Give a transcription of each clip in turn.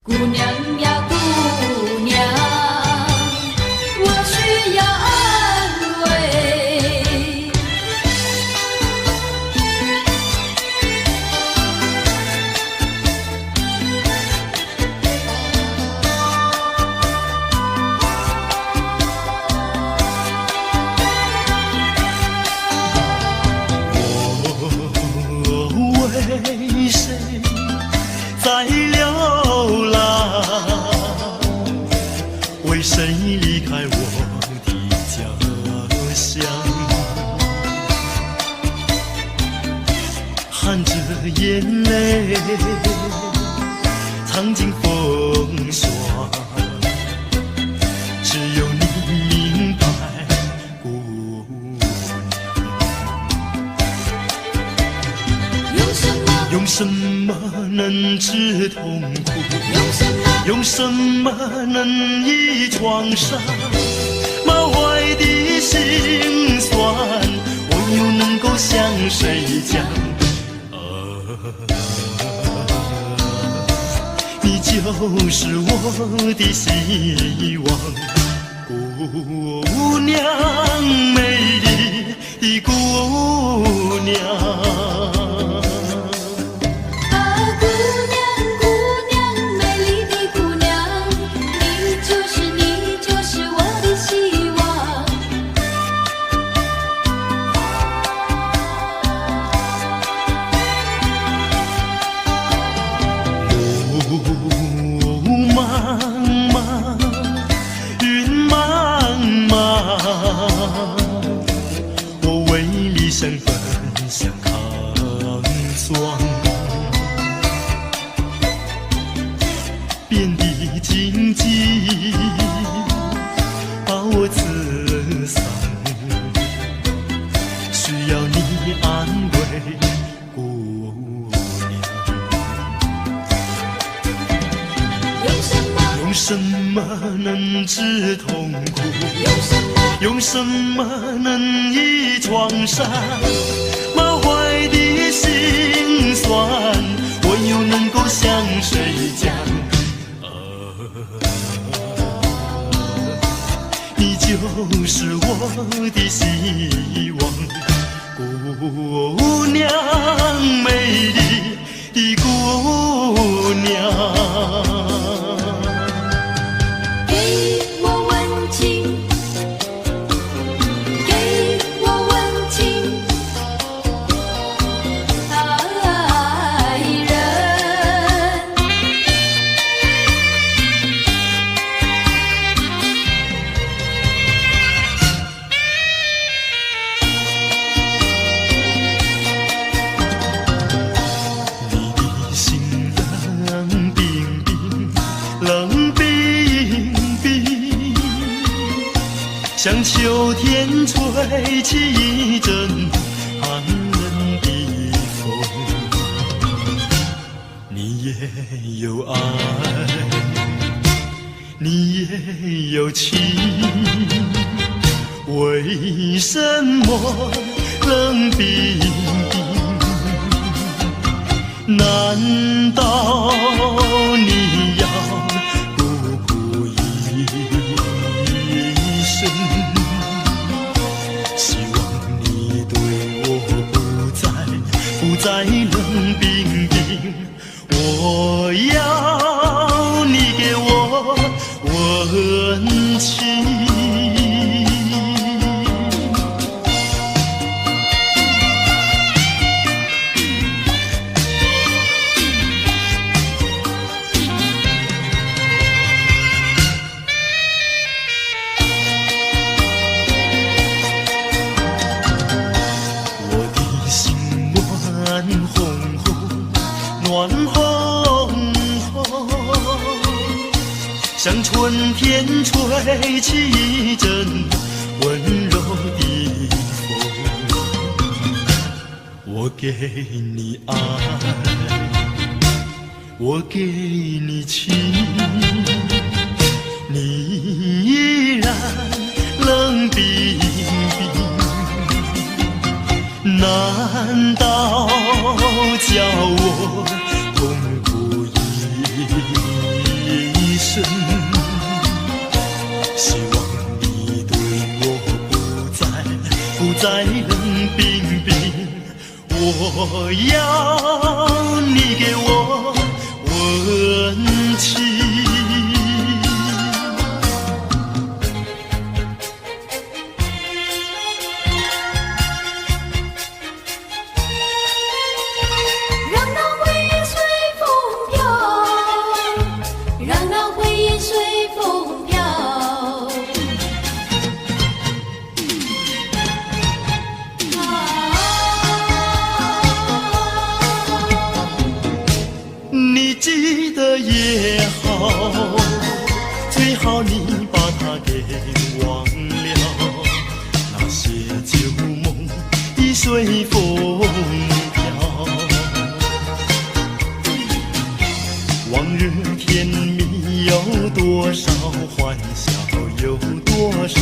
姑娘呀姑娘，我需要安慰。我为谁在流浪？为谁离开我的家乡？含着眼泪，尝尽风霜，只有你明白，姑娘。用什么能治痛苦？用什么能医创伤？满怀的心酸，我又能够向谁讲？你就是我的希望，姑娘，美丽的姑娘。我为理想奔向抗霜，遍地荆棘把我刺伤，需要你安慰，姑娘。用什么能治痛苦？用什么能医创伤？满怀的心酸，我又能够向谁讲？你就是我的希望，姑娘，美丽的姑娘。像秋天吹起一阵寒冷的风，你也有爱，你也有情，为什么冷冰冰？难道你要孤苦一生？希望你对我不再冷冰冰，我要你给我温情。暖烘烘，像春天吹起一阵温柔的风。我给你爱，我给你情，你依然冷冰冰。难道叫我痛苦一我要你给我温情。记得也好，最好你把它给忘了。那些旧梦已随风飘，往日甜蜜有多少，欢笑有多少，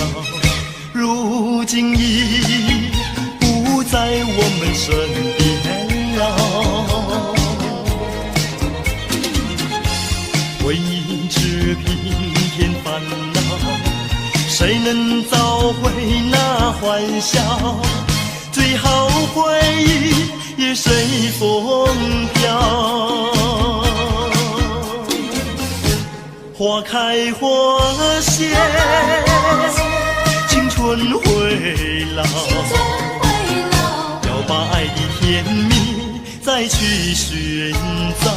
如今已不在我们身边了。回忆只平添烦恼，谁能找回那欢笑？最好回忆也随风飘。花开花谢，青春会老，要把爱的甜蜜再去寻找。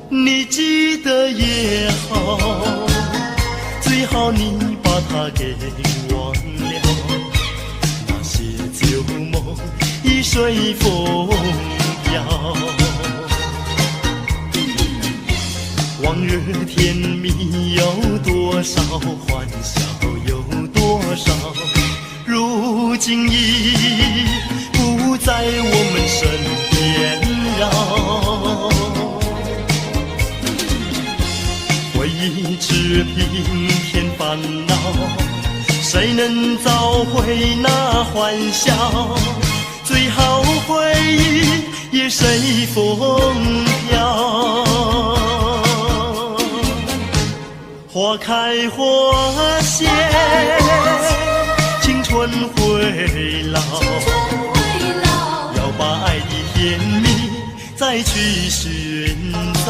你记得也好，最好你把它给忘了。那些旧梦已随风飘，往日甜蜜有多少，欢笑有多少，如今已不在我们身边绕。回忆只平添烦恼，谁能找回那欢笑？最好回忆也随风飘。花开花谢，青春会老，要把爱的甜蜜再去寻找。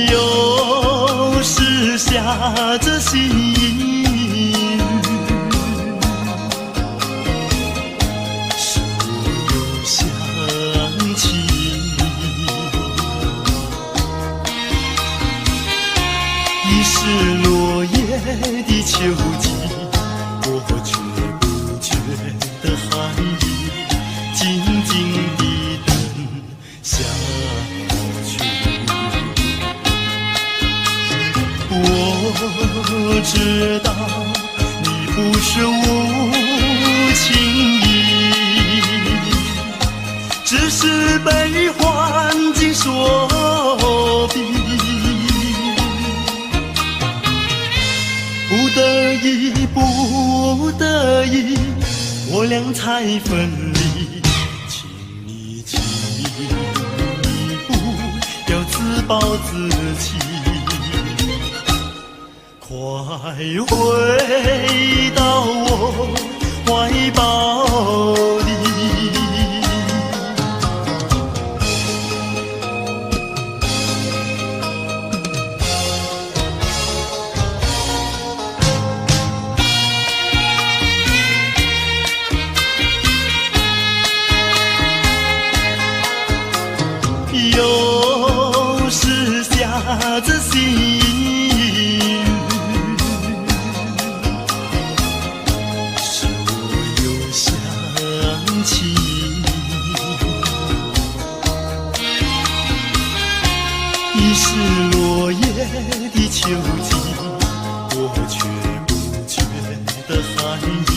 有时下着细雨，是我又想起已是落叶的秋季，我却不觉得寒意，静静地等下去。我知道你不是无情意，只是被环境所逼，不得已，不得已，我俩才分离。请你，请你不要自暴自弃，快回到我怀抱里。有时下着细雨，是我又想起是落叶的秋季，我却不觉得寒意，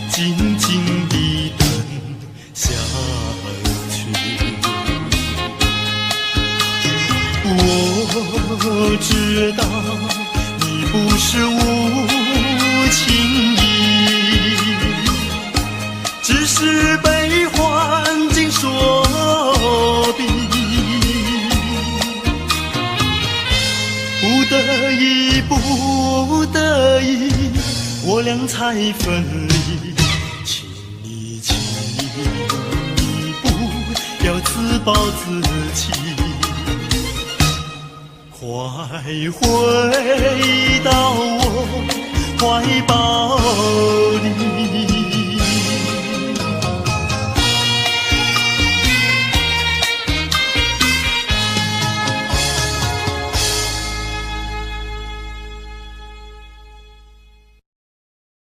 静静地等下去。我知道你不是无情意，只是被环境所逼，不得已，不得已，我俩才分离。请你不要自暴自弃，快回到我怀抱里。